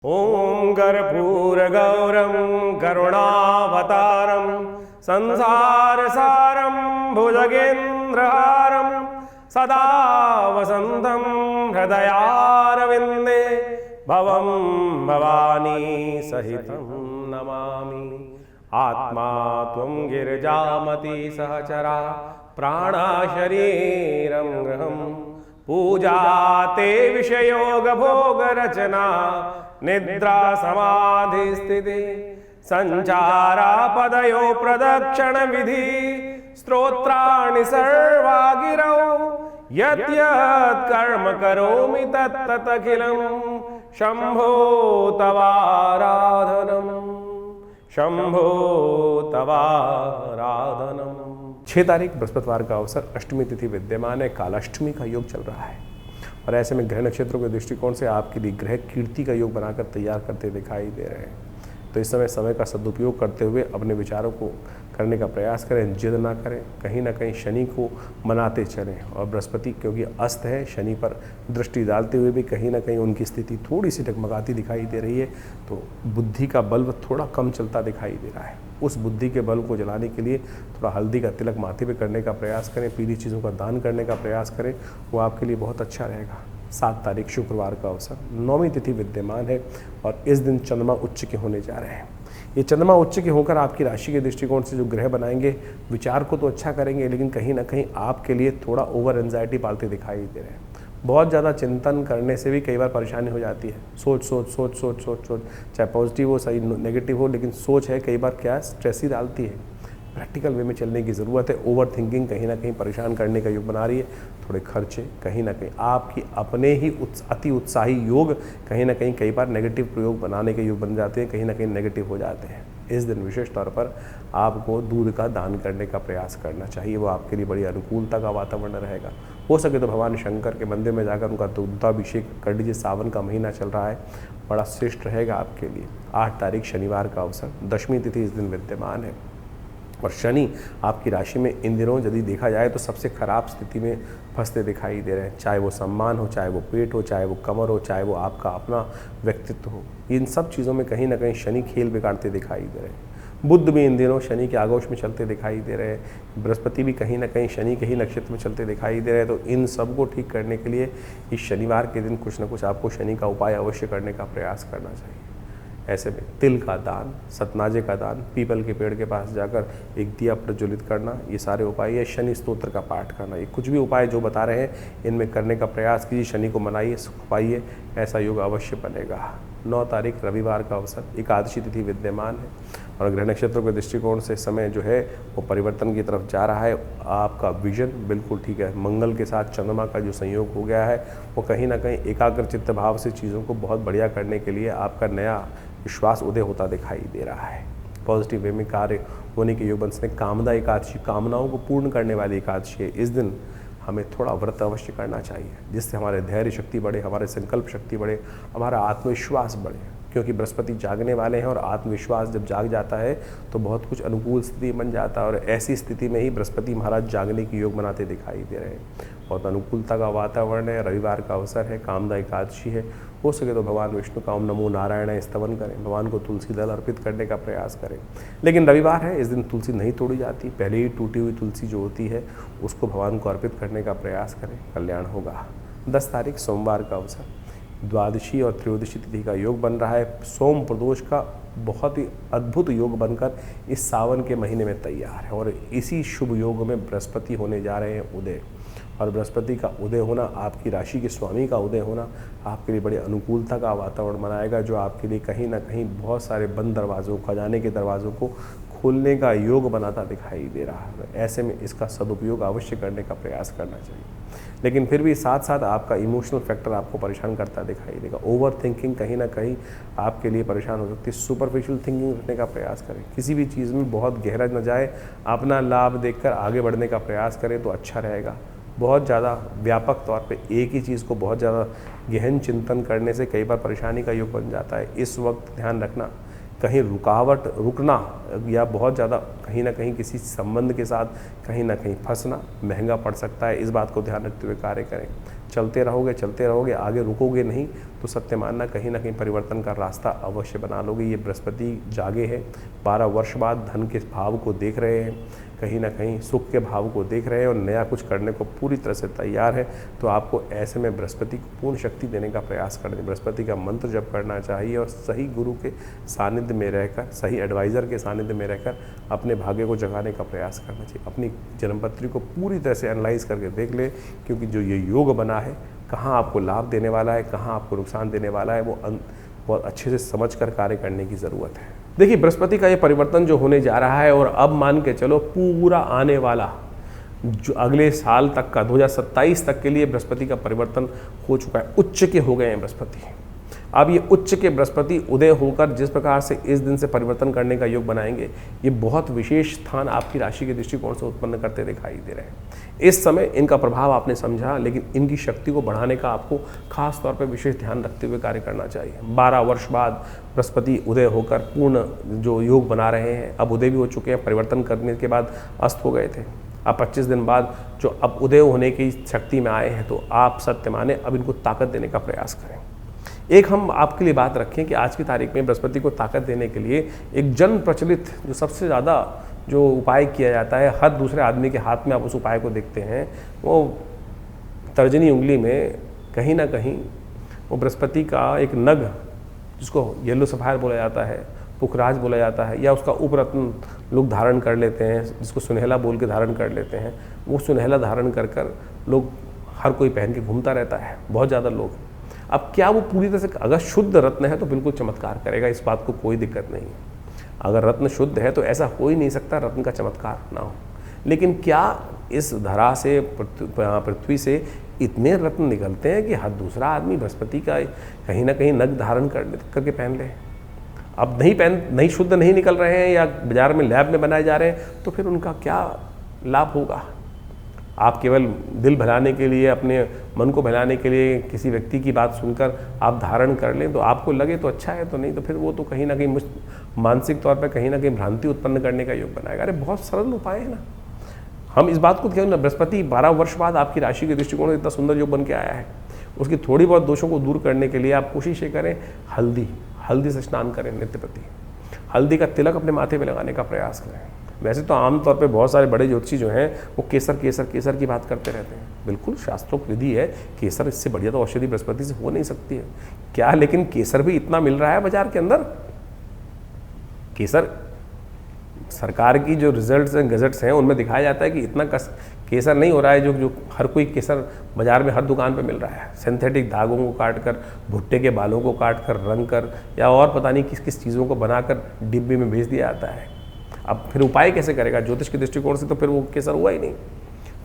ओं कर्पूरगौरं करुणावतारं संसारसारं भुजगेन्द्रहारं सदा वसन्तं हृदयारविन्दे भवं भवानी सहितं नमामि। आत्मा त्वं गिरिजामति सहचरा प्राणा शरीरं गृहं पूजा ते विषयोग भोग रचना निद्रा समाधि स्थिति संचारा पदयो प्रदक्षिण विधि स्तोत्राणि सर्वा गिरौ यत् यत् कर्म करोमि तत्तत् अखिलं शंभो तवाराधनम् शंभो तवाराधनम्। 6 तारीख बृहस्पतिवार का अवसर, अष्टमी तिथि विद्यमान है, कालाष्टमी का योग चल रहा है और ऐसे में ग्रह नक्षत्रों के दृष्टिकोण से आपके लिए ग्रह कीर्ति का योग बनाकर तैयार करते दिखाई दे रहे हैं। तो इस समय का सदुपयोग करते हुए अपने विचारों को करने का प्रयास करें, जिद ना करें, कहीं ना कहीं शनि को मनाते चलें। और बृहस्पति क्योंकि अस्त है, शनि पर दृष्टि डालते हुए भी कहीं ना कहीं उनकी स्थिति थोड़ी सी डगमगाती दिखाई दे रही है, तो बुद्धि का बल्ब थोड़ा कम चलता दिखाई दे रहा है। उस बुद्धि के बल्ब को जलाने के लिए थोड़ा हल्दी का तिलक माथे पे करने का प्रयास करें, पीली चीज़ों का दान करने का प्रयास करें, वो आपके लिए बहुत अच्छा रहेगा। 7 तारीख शुक्रवार का अवसर, 9वीं तिथि विद्यमान है और इस दिन चंद्रमा उच्च के होने जा रहे हैं। ये चंद्रमा उच्च के होकर आपकी राशि के दृष्टिकोण से जो ग्रह बनाएंगे, विचार को तो अच्छा करेंगे, लेकिन कहीं ना कहीं आपके लिए थोड़ा ओवर एंजाइटी पालते दिखाई दे रहे हैं। बहुत ज़्यादा चिंतन करने से भी कई बार परेशानी हो जाती है। सोच चाहे पॉजिटिव हो सही नेगेटिव हो, लेकिन सोच है कई बार क्या स्ट्रेस ही डालती है। प्रैक्टिकल वे में चलने की ज़रूरत है। ओवर थिंकिंग कहीं ना कहीं परेशान करने का योग बना रही है। थोड़े खर्चे कहीं ना कहीं आपकी अपने ही अति उत्साही योग कहीं ना कहीं कई बार नेगेटिव प्रयोग बनाने के योग बन जाते हैं, कहीं ना कहीं नेगेटिव हो जाते हैं। इस दिन विशेष तौर पर आपको दूध का दान करने का प्रयास करना चाहिए, वो आपके लिए बड़ी अनुकूलता का वातावरण रहेगा। हो सके तो भगवान शंकर के मंदिर में जाकर उनका दुग्धाभिषेक कर लीजिए। सावन का महीना चल रहा है, बड़ा श्रेष्ठ रहेगा आपके लिए। 8 तारीख शनिवार का अवसर, 10वीं तिथि इस दिन विद्यमान है और शनि आपकी राशि में इन दिनों यदि देखा जाए तो सबसे खराब स्थिति में फंसते दिखाई दे रहे हैं। चाहे वो सम्मान हो, चाहे वो पेट हो, चाहे वो कमर हो, चाहे वो आपका अपना व्यक्तित्व हो, इन सब चीज़ों में कहीं ना कहीं शनि खेल बिगाड़ते दिखाई दे रहे हैं। बुध भी इन दिनों शनि के आगोश में चलते दिखाई दे रहे हैं। बृहस्पति भी कहीं ना कहीं शनि के ही नक्षत्र में चलते दिखाई दे रहे हैं। तो इन सब को ठीक करने के लिए इस शनिवार के दिन कुछ ना कुछ आपको शनि का उपाय अवश्य करने का प्रयास करना चाहिए। ऐसे में तिल का दान, सतनाजे का दान, पीपल के पेड़ के पास जाकर एक दिया प्रज्वलित करना, ये सारे उपाय है। शनि स्तोत्र का पाठ करना, ये कुछ भी उपाय जो बता रहे हैं इनमें करने का प्रयास कीजिए। शनि को मनाइए, सुख पाइए, ऐसा योग अवश्य बनेगा। 9 तारीख रविवार का अवसर, एकादशी तिथि विद्यमान है और ग्रह नक्षत्रों के दृष्टिकोण से समय जो है वो परिवर्तन की तरफ जा रहा है। आपका विजन बिल्कुल ठीक है। मंगल के साथ चंद्रमा का जो संयोग हो गया है वो कहीं ना कहीं एकाग्र चित्त भाव से चीज़ों को बहुत बढ़िया करने के लिए आपका नया विश्वास उदय होता दिखाई दे रहा है। पॉजिटिव वे में कार्य होने के योग बनते हैं। कामदा एकादशी, कामनाओं को पूर्ण करने वाली एकादशी है। इस दिन हमें थोड़ा व्रत अवश्य करना चाहिए, जिससे हमारे धैर्य शक्ति बढ़े, हमारे संकल्प शक्ति बढ़े, हमारा आत्मविश्वास बढ़े। क्योंकि बृहस्पति जागने वाले हैं और आत्मविश्वास जब जाग जाता है तो बहुत कुछ अनुकूल स्थिति बन जाता है और ऐसी स्थिति में ही बृहस्पति महाराज जागने की योग बनाते दिखाई दे रहे हैं। बहुत अनुकूलता का वातावरण है। रविवार का अवसर है, कामदा एकादशी है। हो सके तो भगवान विष्णु का ओम नमो नारायण स्तवन करें, भगवान को तुलसी दल अर्पित करने का प्रयास करें। लेकिन रविवार है, इस दिन तुलसी नहीं तोड़ी जाती। पहले ही टूटी हुई तुलसी जो होती है उसको भगवान को अर्पित करने का प्रयास करें, कल्याण होगा। 10 तारीख सोमवार का अवसर, द्वादशी और त्रयोदशी तिथि का योग बन रहा है। सोम प्रदोष का बहुत ही अद्भुत योग बनकर इस सावन के महीने में तैयार है और इसी शुभ योग में बृहस्पति होने जा रहे हैं उदय। और बृहस्पति का उदय होना, आपकी राशि के स्वामी का उदय होना आपके लिए बड़ी अनुकूलता का वातावरण बनाएगा, जो आपके लिए कहीं ना कहीं बहुत सारे बंद दरवाज़ों, खजाने के दरवाज़ों को खोलने का योग बनाता दिखाई दे रहा है। ऐसे में इसका सदुपयोग अवश्य करने का प्रयास करना चाहिए। लेकिन फिर भी साथ साथ आपका इमोशनल फैक्टर आपको परेशान करता दिखाई देगा। ओवर थिंकिंग कहीं ना कहीं आपके लिए परेशान हो सकती है। सुपरफिशियल थिंकिंग रखने का प्रयास करें, किसी भी चीज़ में बहुत गहरा न जाए, अपना लाभ देखकर आगे बढ़ने का प्रयास करें तो अच्छा रहेगा। बहुत ज़्यादा व्यापक तौर पे एक ही चीज़ को बहुत ज़्यादा गहन चिंतन करने से कई बार परेशानी का योग बन जाता है। इस वक्त ध्यान रखना, कहीं रुकना या बहुत ज़्यादा कहीं ना कहीं किसी संबंध के साथ कहीं ना कहीं फंसना महंगा पड़ सकता है। इस बात को ध्यान रखते हुए कार्य करें। चलते रहोगे, आगे रुकोगे नहीं तो सत्य मानना कहीं ना कहीं परिवर्तन का रास्ता अवश्य बना लोगे। ये बृहस्पति जागे हैं, 12 वर्ष बाद धन के भाव को देख रहे हैं, कहीं ना कहीं सुख के भाव को देख रहे हैं और नया कुछ करने को पूरी तरह से तैयार है। तो आपको ऐसे में बृहस्पति को पूर्ण शक्ति देने का प्रयास करना, बृहस्पति का मंत्र जप करना चाहिए और सही गुरु के सानिध्य में रहकर, सही एडवाइज़र के सानिध्य में रहकर अपने भाग्य को जगाने का प्रयास करना चाहिए। अपनी जन्मपत्री को पूरी तरह से एनालाइज करके देख ले, क्योंकि जो ये योग बना है, कहाँ आपको लाभ देने वाला है, कहाँ आपको नुकसान देने वाला है, वो बहुत अच्छे से समझ कर कार्य करने की ज़रूरत है। देखिए, बृहस्पति का ये परिवर्तन जो होने जा रहा है, और अब मान के चलो पूरा आने वाला जो अगले साल तक का 2027 तक के लिए बृहस्पति का परिवर्तन हो चुका है। उच्च के हो गए हैं बृहस्पति। अब ये उच्च के बृहस्पति उदय होकर जिस प्रकार से इस दिन से परिवर्तन करने का योग बनाएंगे, ये बहुत विशेष स्थान आपकी राशि के दृष्टिकोण से उत्पन्न करते दिखाई दे रहे हैं। इस समय इनका प्रभाव आपने समझा, लेकिन इनकी शक्ति को बढ़ाने का आपको खास तौर पर विशेष ध्यान रखते हुए कार्य करना चाहिए। 12 वर्ष बाद बृहस्पति उदय होकर पूर्ण जो योग बना रहे हैं, अब उदय भी हो चुके हैं, परिवर्तन करने के बाद अस्त हो गए थे। अब 25 दिन बाद जो अब उदय होने की शक्ति में आए हैं, तो आप सत्य माने अब इनको ताकत देने का प्रयास करें। एक हम आपके लिए बात रखें कि आज की तारीख में बृहस्पति को ताकत देने के लिए एक जन प्रचलित जो सबसे ज़्यादा जो उपाय किया जाता है, हर दूसरे आदमी के हाथ में आप उस उपाय को देखते हैं, वो तर्जनी उंगली में कहीं ना कहीं वो बृहस्पति का एक नग, जिसको येलो सफायर बोला जाता है, पुखराज बोला जाता है, या उसका उपरत्न लोग धारण कर लेते हैं, जिसको सुनहला बोल के धारण कर लेते हैं। वो सुनहला धारण कर कर लोग हर कोई पहन के घूमता रहता है, बहुत ज़्यादा लोग। अब क्या वो पूरी तरह से, अगर शुद्ध रत्न है तो बिल्कुल चमत्कार करेगा, इस बात को कोई दिक्कत नहीं है। अगर रत्न शुद्ध है तो ऐसा हो ही नहीं सकता रत्न का चमत्कार ना हो। लेकिन क्या इस धरा से, पृथ्वी से इतने रत्न निकलते हैं कि हर दूसरा आदमी बृहस्पति का कहीं ना कहीं नग धारण करके पहन ले? अब नहीं शुद्ध नहीं निकल रहे हैं, या बाजार में लैब में बनाए जा रहे हैं, तो फिर उनका क्या लाभ होगा? आप केवल दिल बहलाने के लिए, अपने मन को बहलाने के लिए किसी व्यक्ति की बात सुनकर आप धारण कर लें, तो आपको लगे तो अच्छा है, तो नहीं तो फिर वो तो कहीं ना कहीं मानसिक तौर पर कहीं ना कहीं भ्रांति उत्पन्न करने का योग बनाएगा। अरे बहुत सरल उपाय है ना। हम इस बात को ध्यान ना, बृहस्पति 12 वर्ष बाद आपकी राशि के दृष्टिकोण से इतना सुंदर योग बन के आया है, उसकी थोड़ी बहुत दोषों को दूर करने के लिए आप कोशिश ये करें, हल्दी से स्नान करें नित्य प्रति। हल्दी का तिलक अपने माथे पे लगाने का प्रयास करें। वैसे तो आमतौर पे बहुत सारे बड़े ज्योतिषी जो हैं वो केसर की बात करते रहते हैं। बिल्कुल शास्त्रोक्त विधि है, केसर इससे बढ़िया तो औषधि बृहस्पति से हो नहीं सकती है क्या। लेकिन केसर भी इतना मिल रहा है बाजार के अंदर। केसर सरकार की जो रिजल्ट्स हैं, गजट्स हैं, उनमें दिखाया जाता है कि इतना केसर नहीं हो रहा है जो हर कोई केसर बाजार में हर दुकान पे मिल रहा है। सिंथेटिक धागों को काट कर, भुट्टे के बालों को काट कर, रंग कर, या और पता नहीं किस किस चीज़ों को बनाकर डिब्बे में भेज दिया जाता है। अब फिर उपाय कैसे करेगा? ज्योतिष के दृष्टिकोण से तो फिर वो केसर हुआ ही नहीं।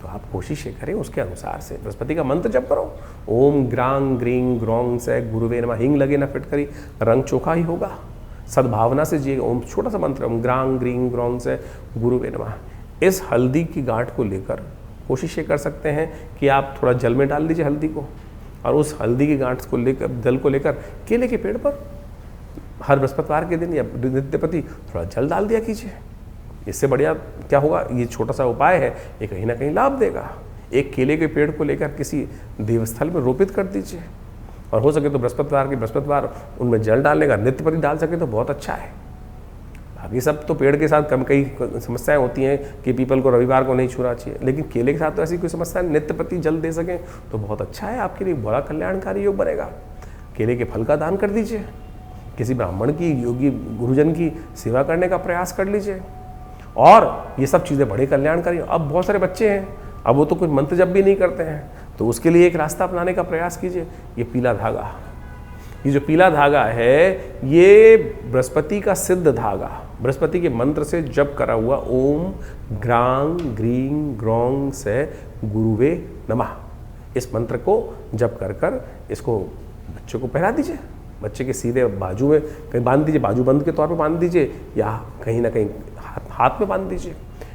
तो आप कोशिश ये करें उसके अनुसार से बृहस्पति का मंत्र जप करो। ओम ग्रांग ग्रीं ग्रौंग से गुरुवे नमः। हिंग लगे ना फिटकरी, रंग चोखा ही होगा। सद्भावना से जिए। ओम छोटा सा मंत्र, ओम ग्रांग ग्रीं ग्रौंग से गुरुवे नमः। इस हल्दी की गांठ को लेकर कोशिश ये कर सकते हैं कि आप थोड़ा जल में डाल दीजिए हल्दी को, और उस हल्दी की गांठ को लेकर, जल को लेकर केले के पेड़ पर हर बृहस्पतिवार के दिन या नित्य प्रति थोड़ा जल डाल दिया कीजिए। इससे बढ़िया क्या होगा? ये छोटा सा उपाय है, ये कहीं ना कहीं लाभ देगा। एक केले के पेड़ को लेकर किसी देवस्थल में रोपित कर दीजिए, और हो सके तो बृहस्पतिवार उनमें जल डालने का, नित्य प्रति डाल सके तो बहुत अच्छा है। बाकी सब तो पेड़ के साथ कई समस्याएं होती हैं कि पीपल को रविवार को नहीं छूना चाहिए, लेकिन केले के साथ तो ऐसी कोई समस्या नहीं। नित्य प्रति जल दे सकें तो बहुत अच्छा है, आपके लिए बड़ा कल्याणकारी योग बनेगा। केले के फल का दान कर दीजिए, किसी ब्राह्मण की, योगी गुरुजन की सेवा करने का प्रयास कर लीजिए, और ये सब चीज़ें बड़े कल्याणकारी। अब बहुत सारे बच्चे हैं, अब वो तो कुछ मंत्र जप भी नहीं करते हैं, तो उसके लिए एक रास्ता अपनाने का प्रयास कीजिए। ये पीला धागा, ये जो पीला धागा है, ये बृहस्पति का सिद्ध धागा, बृहस्पति के मंत्र से जप करा हुआ ओम ग्रांग ग्रीं ग्रौंग से गुरुवे नमः, इस मंत्र को जप कर कर इसको बच्चे को पहना दीजिए। बच्चे के सीधे बाजू में कहीं बांध दीजिए, बाजू बंद के तौर पे बांध दीजिए, या कहीं ना कहीं हाथ में बांध दीजिए।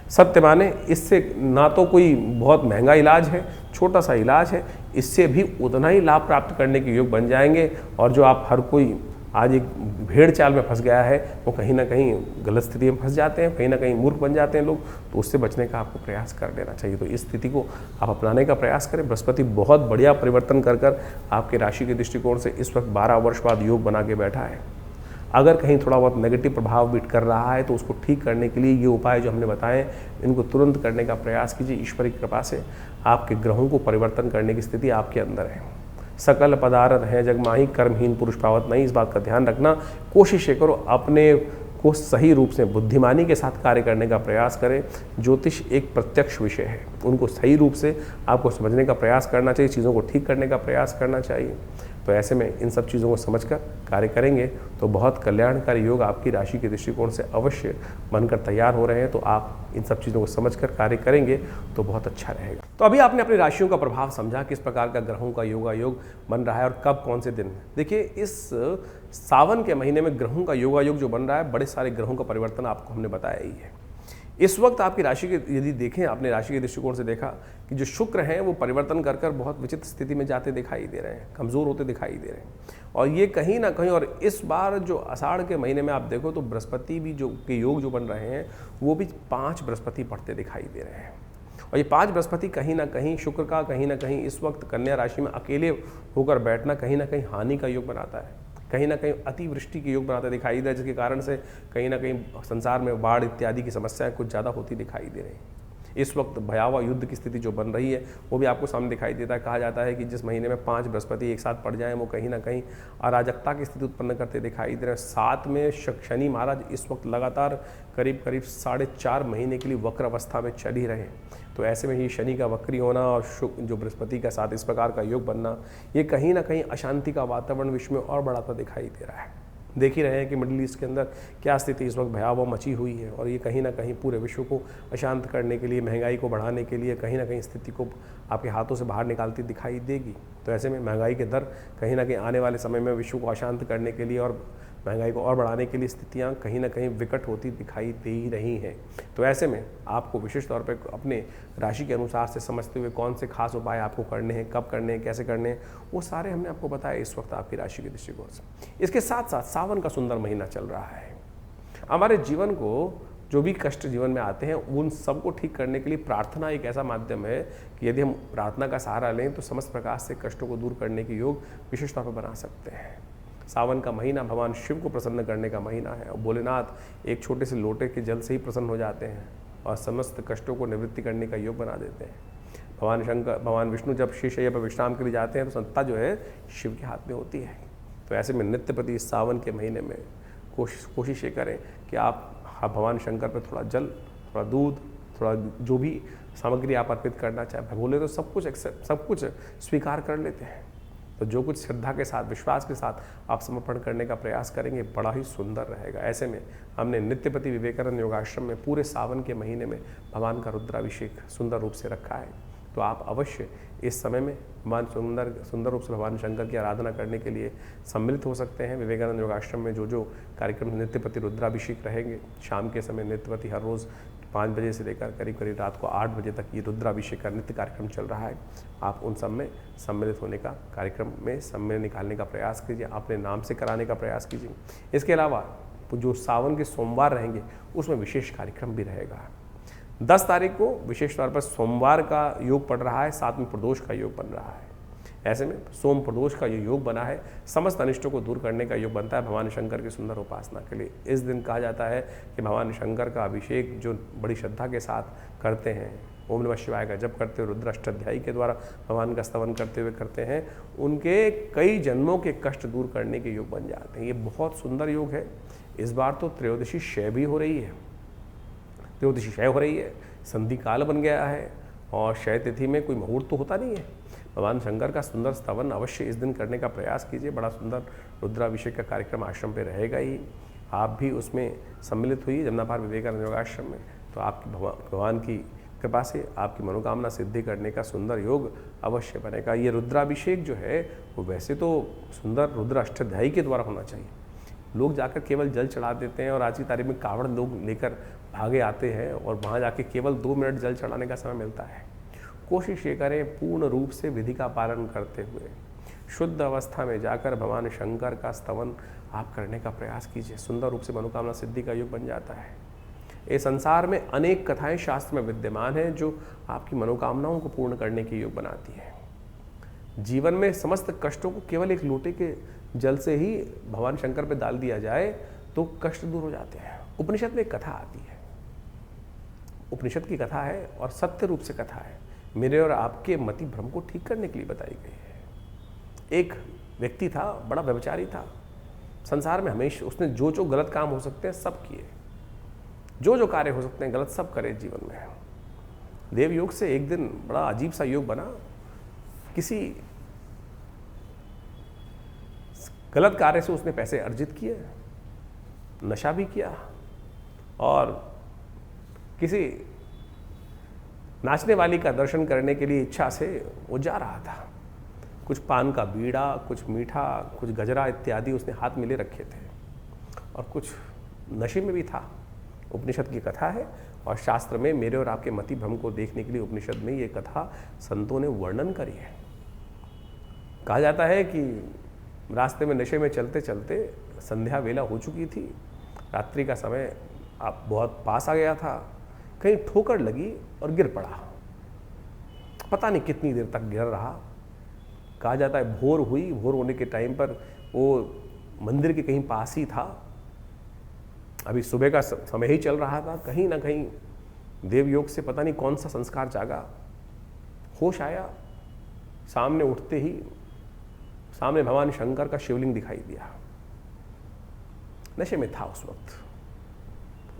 सत्य माने, इससे ना तो कोई बहुत महंगा इलाज है, छोटा सा इलाज है, इससे भी उतना ही लाभ प्राप्त करने के योग बन जाएंगे। और जो आप हर कोई आज एक भेड़ चाल में फंस गया है, वो कहीं ना कहीं गलत स्थिति में फंस जाते हैं, कहीं ना कहीं मूर्ख बन जाते हैं लोग, तो उससे बचने का आपको प्रयास कर लेना चाहिए। तो इस स्थिति को आप अपनाने का प्रयास करें। बृहस्पति बहुत बढ़िया परिवर्तन कर आपके राशि के दृष्टिकोण से इस वक्त 12 वर्ष बाद योग बना के बैठा है। अगर कहीं थोड़ा बहुत नेगेटिव प्रभाव भी कर रहा है तो उसको ठीक करने के लिए ये उपाय जो हमने बताए, इनको तुरंत करने का प्रयास कीजिए। ईश्वर की कृपा से आपके ग्रहों को परिवर्तन करने की स्थिति आपके अंदर है। सकल पदार्थ है जगमाही, कर्महीन पुरुष पावत नहीं। इस बात का ध्यान रखना। कोशिश ये करो अपने को सही रूप से बुद्धिमानी के साथ कार्य करने का प्रयास करें। ज्योतिष एक प्रत्यक्ष विषय है, उनको सही रूप से आपको समझने का प्रयास करना चाहिए, चीज़ों को ठीक करने का प्रयास करना चाहिए। तो ऐसे में इन सब चीज़ों को समझकर कार्य करेंगे तो बहुत कल्याणकारी योग आपकी राशि के दृष्टिकोण से अवश्य बनकर तैयार हो रहे हैं। तो आप इन सब चीज़ों को समझकर कार्य करेंगे तो बहुत अच्छा रहेगा। तो अभी आपने अपनी राशियों का प्रभाव समझा, किस प्रकार का ग्रहों का योग बन रहा है और कब कौन से दिन में। देखिए, इस सावन के महीने में ग्रहों का योग जो बन रहा है, बड़े सारे ग्रहों का परिवर्तन आपको हमने बताया ही है। इस वक्त आपकी राशि के यदि देखें, आपने राशि के दृष्टिकोण से देखा कि जो शुक्र हैं वो परिवर्तन कर बहुत विचित्र स्थिति में जाते दिखाई दे रहे हैं, कमज़ोर होते दिखाई दे रहे हैं। और ये कहीं ना कहीं, और इस बार जो आषाढ़ के महीने में आप देखो तो बृहस्पति भी जो के योग जो बन रहे हैं वो भी 5 बृहस्पति पढ़ते दिखाई दे रहे हैं। और ये 5 बृहस्पति कहीं ना कहीं शुक्र का कहीं ना कहीं इस वक्त कन्या राशि में अकेले होकर बैठना कहीं ना कहीं हानि का योग बनाता है, कहीं ना कहीं अतिवृष्टि के योग बनाता दिखाई दे रहा है, जिसके कारण से कहीं ना कहीं संसार में बाढ़ इत्यादि की समस्याएं कुछ ज़्यादा होती दिखाई दे रही हैं। इस वक्त भयावह युद्ध की स्थिति जो बन रही है वो भी आपको सामने दिखाई देता है। कहा जाता है कि जिस महीने में 5 बृहस्पति एक साथ पड़ जाएं वो कहीं ना कहीं अराजकता की स्थिति उत्पन्न करते दिखाई दे रहे हैं। साथ में शनि महाराज इस वक्त लगातार करीब 4.5 महीने के लिए वक्र अवस्था में चल ही रहे हैं। तो ऐसे में ही शनि का वक्री होना और जो बृहस्पति का साथ इस प्रकार का योग बनना, ये कहीं ना कहीं अशांति का वातावरण विश्व में और बढ़ाता दिखाई दे रहा है। देख ही रहे हैं कि मिडिल ईस्ट के अंदर क्या स्थिति इस वक्त भयावह मची हुई है, और ये कहीं ना कहीं पूरे विश्व को अशांत करने के लिए, महंगाई को बढ़ाने के लिए कहीं ना कहीं स्थिति को आपके हाथों से बाहर निकालती दिखाई देगी। तो ऐसे में महंगाई के दर कहीं ना कहीं आने वाले समय में विश्व को अशांत करने के लिए और महंगाई को और बढ़ाने के लिए स्थितियां कहीं ना कहीं विकट होती दिखाई दे ही रही हैं। तो ऐसे में आपको विशेष तौर पर अपने राशि के अनुसार से समझते हुए कौन से खास उपाय आपको करने हैं, कब करने हैं, कैसे करने हैं, वो सारे हमने आपको बताया इस वक्त आपकी राशि के दृष्टिकोण से। इसके साथ साथ सावन का सुंदर महीना चल रहा है। हमारे जीवन को जो भी कष्ट जीवन में आते हैं उन सबको ठीक करने के लिए प्रार्थना एक ऐसा माध्यम है कि यदि हम प्रार्थना का सहारा लें तो समस्त प्रकार से कष्टों को दूर करने के योग विशेष तौर पर बना सकते हैं। सावन का महीना भगवान शिव को प्रसन्न करने का महीना है और भोलेनाथ एक छोटे से लोटे के जल से ही प्रसन्न हो जाते हैं और समस्त कष्टों को निवृत्ति करने का योग बना देते हैं। भगवान विष्णु जब शेषशय्या पर विश्राम के लिए जाते हैं तो संता जो है शिव के हाथ में होती है। तो ऐसे में नित्य प्रति इस सावन के महीने में कोशिश ये करें कि आप भगवान शंकर पर थोड़ा जल, थोड़ा दूध, थोड़ा जो भी सामग्री आप अर्पित करना चाहे, बोले तो सब कुछ स्वीकार कर लेते हैं। तो जो कुछ श्रद्धा के साथ, विश्वास के साथ आप समर्पण करने का प्रयास करेंगे, बड़ा ही सुंदर रहेगा। ऐसे में हमने नित्यपति विवेकानंद योगाश्रम में पूरे सावन के महीने में भगवान का रुद्राभिषेक सुंदर रूप से रखा है। तो आप अवश्य इस समय में भगवान सुंदर रूप से भगवान शंकर की आराधना करने के लिए सम्मिलित हो सकते हैं। विवेकानंद योगाश्रम में जो कार्यक्रम नित्यपति रुद्राभिषेक रहेंगे, शाम के समय नित्यपति हर रोज़ 5 बजे से लेकर करीब रात को 8 बजे तक ये रुद्राभिषेक का नित्य कार्यक्रम चल रहा है। आप उन सब में सम्मिलित होने का, कार्यक्रम में समय निकालने का प्रयास कीजिए, अपने नाम से कराने का प्रयास कीजिए। इसके अलावा जो सावन के सोमवार रहेंगे उसमें विशेष कार्यक्रम भी रहेगा। 10 तारीख को विशेष तौर पर सोमवार का योग पड़ रहा है, साथ में प्रदोष का योग बन रहा है। ऐसे में सोम प्रदोष का ये योग बना है, समस्त अनिष्टों को दूर करने का योग बनता है भगवान शंकर की सुंदर उपासना के लिए। इस दिन कहा जाता है कि भगवान शंकर का अभिषेक जो बड़ी श्रद्धा के साथ करते हैं, ओम नमः शिवाय का जप करते हुए, रुद्र अष्टाध्यायी के द्वारा भगवान का स्तवन करते हुए करते हैं, उनके कई जन्मों के कष्ट दूर करने के योग बन जाते हैं। ये बहुत सुंदर योग है। इस बार तो त्रयोदशी क्षय भी हो रही है, त्रयोदशी क्षय हो रही है, संधि काल बन गया है और क्षय तिथि में कोई मुहूर्त तो होता नहीं है। भगवान शंकर का सुंदर स्तवन अवश्य इस दिन करने का प्रयास कीजिए। बड़ा सुंदर रुद्राभिषेक का कार्यक्रम आश्रम पे रहेगा ही, आप भी उसमें सम्मिलित हुई जमनापार विवेकानंद योगाश्रम में। तो आपकी भगवान की कृपा से आपकी मनोकामना सिद्धि करने का सुंदर योग अवश्य बनेगा। ये रुद्राभिषेक जो है वो वैसे तो सुंदर रुद्र अष्टाध्यायी के द्वारा होना चाहिए। लोग जाकर केवल जल चढ़ा देते हैं और आज की तारीख में कावड़ लोग लेकर भागे आते हैं और वहाँ जाके केवल 2 मिनट जल चढ़ाने का समय मिलता है। कोशिश ये करें पूर्ण रूप से विधि का पालन करते हुए, शुद्ध अवस्था में जाकर भगवान शंकर का स्तवन आप करने का प्रयास कीजिए। सुंदर रूप से मनोकामना सिद्धि का योग बन जाता है। इस संसार में अनेक कथाएं शास्त्र में विद्यमान हैं जो आपकी मनोकामनाओं को पूर्ण करने के योग बनाती हैं। जीवन में समस्त कष्टों को केवल एक लोटे के जल से ही भगवान शंकर पे डाल दिया जाए तो कष्ट दूर हो जाते हैं। उपनिषद में एक कथा आती है, उपनिषद की कथा है और सत्य रूप से कथा है, मेरे और आपके मति भ्रम को ठीक करने के लिए बताई गई है। एक व्यक्ति था, बड़ा व्यभिचारी था। संसार में हमेशा उसने जो जो गलत काम हो सकते हैं सब किए, जो जो कार्य हो सकते हैं गलत सब करे जीवन में। देव योग से एक दिन बड़ा अजीब सा योग बना। किसी गलत कार्य से उसने पैसे अर्जित किए, नशा भी किया और किसी नाचने वाली का दर्शन करने के लिए इच्छा से वो जा रहा था। कुछ पान का बीड़ा, कुछ मीठा, कुछ गजरा इत्यादि उसने हाथ में ले रखे थे और कुछ नशे में भी था। उपनिषद की कथा है और शास्त्र में मेरे और आपके मति भ्रम को देखने के लिए उपनिषद में ये कथा संतों ने वर्णन करी है। कहा जाता है कि रास्ते में नशे में चलते चलते संध्या वेला हो चुकी थी, रात्रि का समय आप बहुत पास आ गया था, कहीं ठोकर लगी और गिर पड़ा। पता नहीं कितनी देर तक गिर रहा। कहा जाता है भोर हुई, भोर होने के टाइम पर वो मंदिर के कहीं पास ही था। अभी सुबह का समय ही चल रहा था। कहीं ना कहीं देव योग से पता नहीं कौन सा संस्कार जागा, होश आया। सामने उठते ही सामने भगवान शंकर का शिवलिंग दिखाई दिया। नशे में था उस वक्त,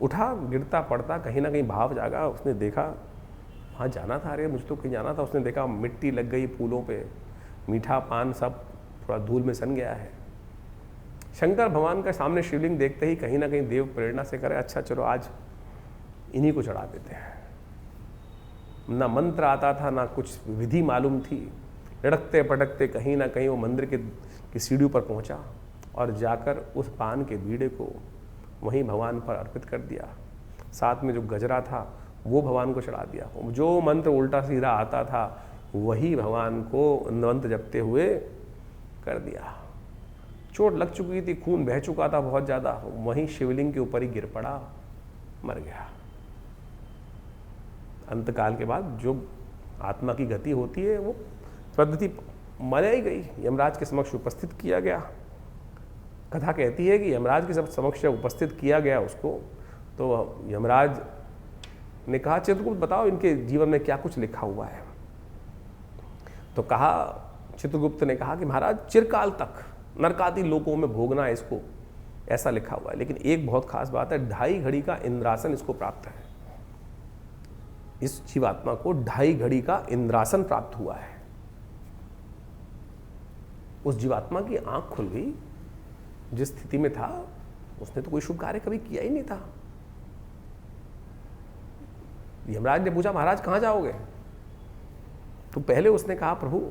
उठा, गिरता पड़ता कहीं ना कहीं भाव जागा। उसने देखा वहाँ जाना था, अरे मुझे तो कहीं जाना था। उसने देखा मिट्टी लग गई फूलों पे, मीठा पान सब थोड़ा धूल में सन गया है। शंकर भगवान का सामने शिवलिंग देखते ही कहीं ना कहीं देव प्रेरणा से करे, अच्छा चलो आज इन्हीं को चढ़ा देते हैं। ना मंत्र आता था, ना कुछ विधि मालूम थी। लड़कते पटकते कहीं ना कहीं वो मंदिर की सीढ़ियों पर पहुंचा और जाकर उस पान के बीड़े को वहीं भगवान पर अर्पित कर दिया। साथ में जो गजरा था वो भगवान को चढ़ा दिया। जो मंत्र उल्टा सीधा आता था वही भगवान को मंत्र जपते हुए कर दिया। चोट लग चुकी थी, खून बह चुका था बहुत ज़्यादा, वहीं शिवलिंग के ऊपर ही गिर पड़ा, मर गया। अंतकाल के बाद जो आत्मा की गति होती है वो पद्धति मनाई गई, यमराज के समक्ष उपस्थित किया गया। कथा कहती है कि यमराज के समक्ष उपस्थित किया गया उसको, तो यमराज ने कहा चित्रगुप्त बताओ इनके जीवन में क्या कुछ लिखा हुआ है। तो कहा, चित्रगुप्त ने कहा कि महाराज चिरकाल तक नरकादि लोकों में भोगना है इसको, ऐसा लिखा हुआ है। लेकिन एक बहुत खास बात है, 2.5 घड़ी का इंद्रासन इसको प्राप्त है। इस जीवात्मा को 2.5 घड़ी का इंद्रासन प्राप्त हुआ है। उस जीवात्मा की आंख खुल गई। जिस स्थिति में था उसने तो कोई शुभ कार्य कभी किया ही नहीं था। यमराज ने पूछा महाराज कहाँ जाओगे? तो पहले उसने कहा प्रभु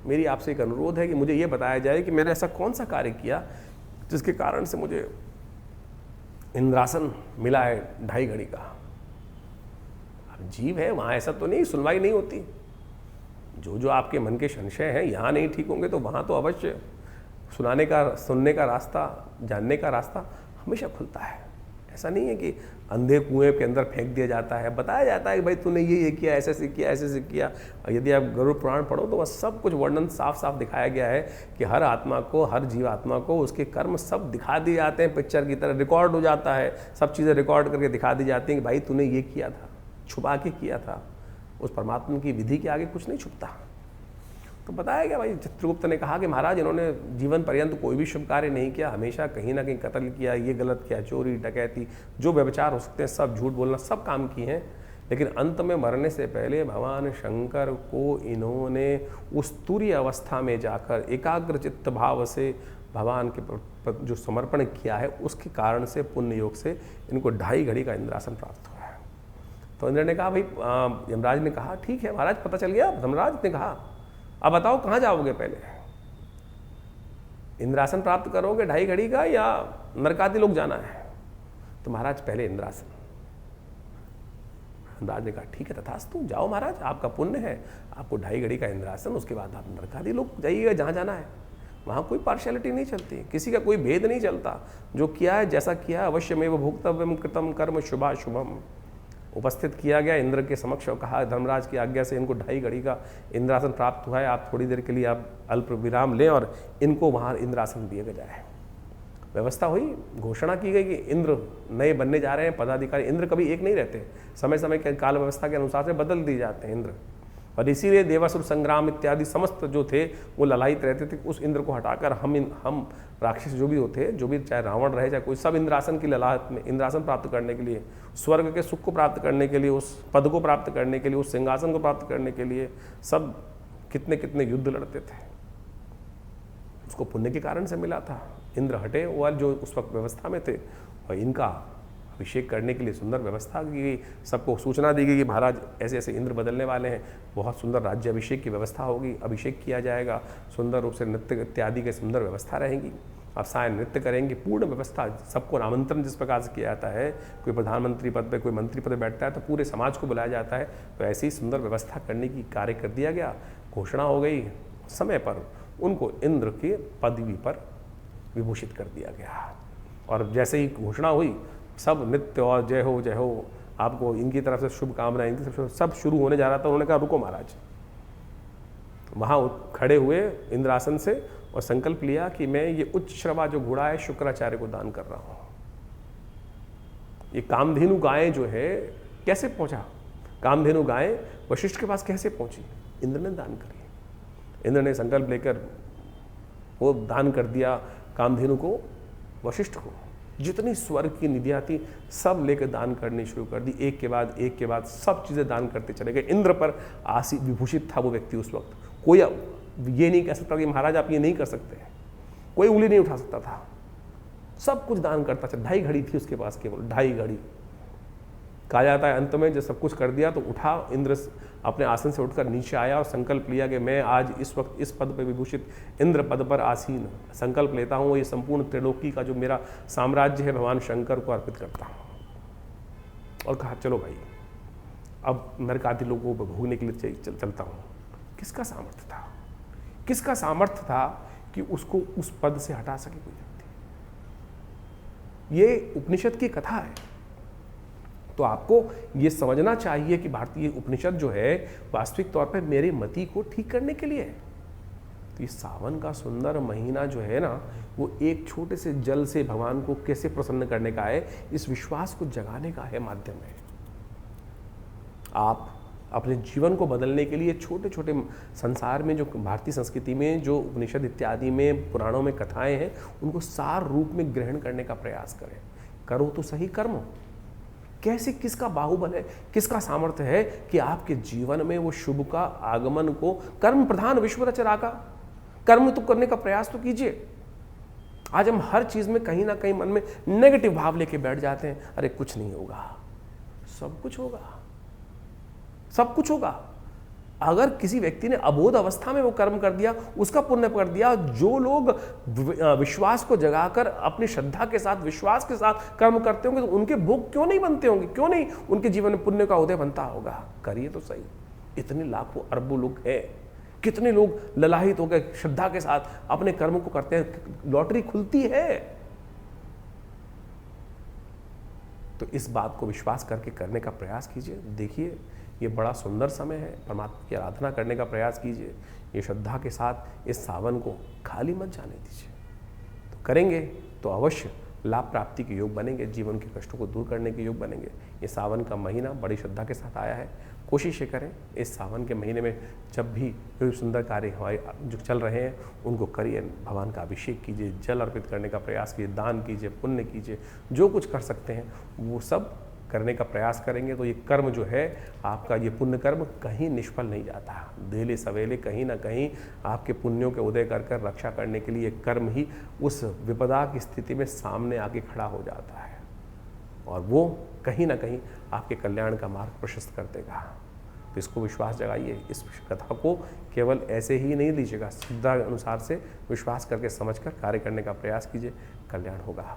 मेरी आपसे एक अनुरोध है कि मुझे यह बताया जाए कि मैंने ऐसा कौन सा कार्य किया जिसके कारण से मुझे इंद्रासन मिला है 2.5 घड़ी का। अब जीव है, वहाँ ऐसा तो नहीं, सुनवाई नहीं होती। जो जो आपके मन के संशय हैं यहाँ नहीं ठीक होंगे तो वहाँ तो अवश्य सुनाने का, सुनने का रास्ता, जानने का रास्ता हमेशा खुलता है। ऐसा नहीं है कि अंधे कुएं के अंदर फेंक दिया जाता है, बताया जाता है कि भाई तूने ये किया, ऐसे से किया, ऐसे से किया। यदि आप गरुड़ पुराण पढ़ो तो वह सब कुछ वर्णन साफ साफ दिखाया गया है कि हर आत्मा को, हर जीवात्मा को उसके कर्म सब दिखा दिए जाते हैं, पिक्चर की तरह रिकॉर्ड हो जाता है। सब चीज़ें रिकॉर्ड करके दिखा दी जाती हैं कि भाई तूने ये किया था, छुपा के किया था। उस परमात्मा की विधि के आगे कुछ नहीं छुपता। तो बताया गया भाई, चित्रगुप्त ने कहा कि महाराज इन्होंने जीवन पर्यंत कोई भी शुभ कार्य नहीं किया, हमेशा कहीं ना कहीं कत्ल किया, ये गलत किया, चोरी डकैती, जो व्यभिचार हो सकते हैं सब, झूठ बोलना, सब काम किए हैं। लेकिन अंत में मरने से पहले भगवान शंकर को इन्होंने उस तुरीय अवस्था में जाकर एकाग्र चित्त भाव से भगवान के जो समर्पण किया है उसके कारण से, पुण्य योग से इनको 2.5 घड़ी का इंद्रासन प्राप्त हुआ है। तो इंद्र ने कहा भाई, यमराज ने कहा ठीक है महाराज पता चल गया। धर्मराज ने कहा अब बताओ कहाँ जाओगे, पहले इंद्रासन प्राप्त करोगे 2.5 घड़ी का या नरकादि लोक जाना है? तो महाराज पहले इंद्रासन। धर्मराज ने कहा ठीक है तथास्तु, जाओ महाराज, आपका पुण्य है, आपको 2.5 घड़ी का इंद्रासन, उसके बाद आप नरकादि लोक जाइएगा जहाँ जाना है। वहाँ कोई पार्शियलिटी नहीं चलती, किसी का कोई भेद नहीं चलता। जो किया है, जैसा किया है, अवश्यमेव भोक्तव्यम कृतम कर्म शुभाशुभम। उपस्थित किया गया इंद्र के समक्ष और कहा धर्मराज की आज्ञा से इनको 2.5 घड़ी का इंद्रासन प्राप्त हुआ है, आप थोड़ी देर के लिए आप अल्प विराम लें और इनको वहाँ इंद्रासन दिया जाए। व्यवस्था हुई, घोषणा की गई कि इंद्र नए बनने जा रहे हैं पदाधिकारी। इंद्र कभी एक नहीं रहते, समय समय के काल व्यवस्था के अनुसार से बदल दिए जाते हैं इंद्र। और इसीलिए देवासुर संग्राम इत्यादि समस्त जो थे वो ललायित रहते थे। उस इंद्र को हटाकर हम राक्षस जो भी होते, जो भी चाहे रावण रहे चाहे कोई, सब इंद्रासन की ललाहट में, इंद्रासन प्राप्त करने के लिए, स्वर्ग के सुख को प्राप्त करने के लिए, उस पद को प्राप्त करने के लिए, उस सिंहासन को प्राप्त करने के लिए सब कितने कितने युद्ध लड़ते थे। उसको पुण्य के कारण से मिला था। इंद्र हटे वो जो उस वक्त व्यवस्था में थे, और इनका अभिषेक करने के लिए सुंदर व्यवस्था की गई। सबको सूचना दी गई कि महाराज ऐसे ऐसे इंद्र बदलने वाले हैं, बहुत सुंदर राज्य अभिषेक की व्यवस्था होगी, अभिषेक किया जाएगा, सुंदर रूप से नृत्य इत्यादि की सुंदर व्यवस्था रहेगी, आप साय नृत्य करेंगे, पूर्ण व्यवस्था। सबको आमंत्रण जिस प्रकार से किया जाता है, कोई प्रधानमंत्री पद पर, कोई मंत्री पद पर बैठता है तो पूरे समाज को बुलाया जाता है, तो ऐसी सुंदर व्यवस्था करने की कार्य कर दिया गया। घोषणा हो गई, समय पर उनको इंद्र के पदवी पर विभूषित कर दिया गया। और जैसे ही घोषणा हुई, सब नृत्य और जय हो आपको इनकी तरफ से शुभकामनाएं, इनकी तरफ से सब शुरू होने जा रहा था। उन्होंने कहा रुको महाराज। वहाँ खड़े हुए इंद्रासन से और संकल्प लिया कि मैं ये उच्च श्रवा जो घोड़ा है शुक्राचार्य को दान कर रहा हूँ। ये कामधेनु गायें जो है कैसे पहुँचा, कामधेनु गायें वशिष्ठ के पास कैसे पहुँची, इंद्र ने दान करी। इंद्र ने संकल्प लेकर वो दान कर दिया कामधेनु को, वशिष्ठ को। जितनी स्वर्ग की निधियाँ थी सब लेकर दान करनी शुरू कर दी, एक के बाद सब चीज़ें दान करते चले गए। इंद्र पर आसी विभूषित था वो व्यक्ति उस वक्त। कोई ये नहीं कह सकता कि महाराज आप ये नहीं कर सकते, कोई उंगली नहीं उठा सकता था, सब कुछ दान करता था। 2.5 घड़ी थी उसके पास, केवल 2.5 घड़ी। कहा जाता है अंत में जब सब कुछ कर दिया तो उठा इंद्र, अपने आसन से उठकर नीचे आया और संकल्प लिया कि मैं आज इस वक्त इस पद पर विभूषित इंद्र पद पर आसीन संकल्प लेता हूँ, ये संपूर्ण त्रिलोकी का जो मेरा साम्राज्य है भगवान शंकर को अर्पित करता हूँ। और कहा चलो भाई अब नरक आदि लोगों को भोगने के लिए चलता हूँ। किसका सामर्थ्य था, किसका सामर्थ्य था कि उसको उस पद से हटा सके कोई व्यक्ति। ये उपनिषद की कथा है। तो आपको ये समझना चाहिए कि भारतीय उपनिषद जो है वास्तविक तौर पर मेरे मति को ठीक करने के लिए है। तो ये सावन का सुंदर महीना जो है ना, वो एक छोटे से जल से भगवान को कैसे प्रसन्न करने का है, इस विश्वास को जगाने का है माध्यम है। आप अपने जीवन को बदलने के लिए छोटे छोटे संसार में जो भारतीय संस्कृति में जो उपनिषद इत्यादि में पुराणों में कथाएं हैं, उनको सार रूप में ग्रहण करने का प्रयास करें। करो तो सही कर्म। कैसे, किसका बाहुबल है, किसका सामर्थ्य है कि आपके जीवन में वो शुभ का आगमन को, कर्म प्रधान विश्व रचना का कर्म तो करने का प्रयास तो कीजिए। आज हम हर चीज में कहीं ना कहीं मन में नेगेटिव भाव लेके बैठ जाते हैं, अरे कुछ नहीं होगा। सब कुछ होगा, सब कुछ होगा। अगर किसी व्यक्ति ने अबोध अवस्था में वो कर्म कर दिया, उसका पुण्य कर दिया। जो लोग विश्वास को जगाकर अपनी श्रद्धा के साथ, विश्वास के साथ कर्म करते होंगे, तो उनके भोग क्यों नहीं बनते होंगे, क्यों नहीं उनके जीवन में पुण्य का उदय बनता होगा। करिए तो सही। इतने लाखों अरबों लोग हैं, कितने लोग ललाहित होकर श्रद्धा के साथ अपने कर्म को करते हैं। लॉटरी खुलती है। तो इस बात को विश्वास करके करने का प्रयास कीजिए। देखिए ये बड़ा सुंदर समय है, परमात्मा की आराधना करने का प्रयास कीजिए। ये श्रद्धा के साथ इस सावन को खाली मत जाने दीजिए। तो करेंगे तो अवश्य लाभ प्राप्ति के योग बनेंगे, जीवन के कष्टों को दूर करने के योग बनेंगे। ये सावन का महीना बड़ी श्रद्धा के साथ आया है। कोशिश ये करें इस सावन के महीने में जब भी कोई सुंदर कार्य हमारे जो चल रहे हैं उनको करिए, भगवान का अभिषेक कीजिए, जल अर्पित करने का प्रयास कीजिए, दान कीजिए, पुण्य कीजिए, जो कुछ कर सकते हैं वो सब करने का प्रयास करेंगे। तो ये कर्म जो है आपका, ये पुण्य कर्म कहीं निष्फल नहीं जाता। देले सवेले कहीं ना कहीं आपके पुण्यों के उदय कर रक्षा करने के लिए कर्म ही उस विपदा की स्थिति में सामने आके खड़ा हो जाता है, और वो कहीं ना कहीं आपके कल्याण का मार्ग प्रशस्त कर देगा। तो इसको विश्वास जगाइए। इस कथा को केवल ऐसे ही नहीं लीजिएगा, श्रद्धा अनुसार से विश्वास करके समझकर कार्य करने का प्रयास कीजिए, कल्याण होगा।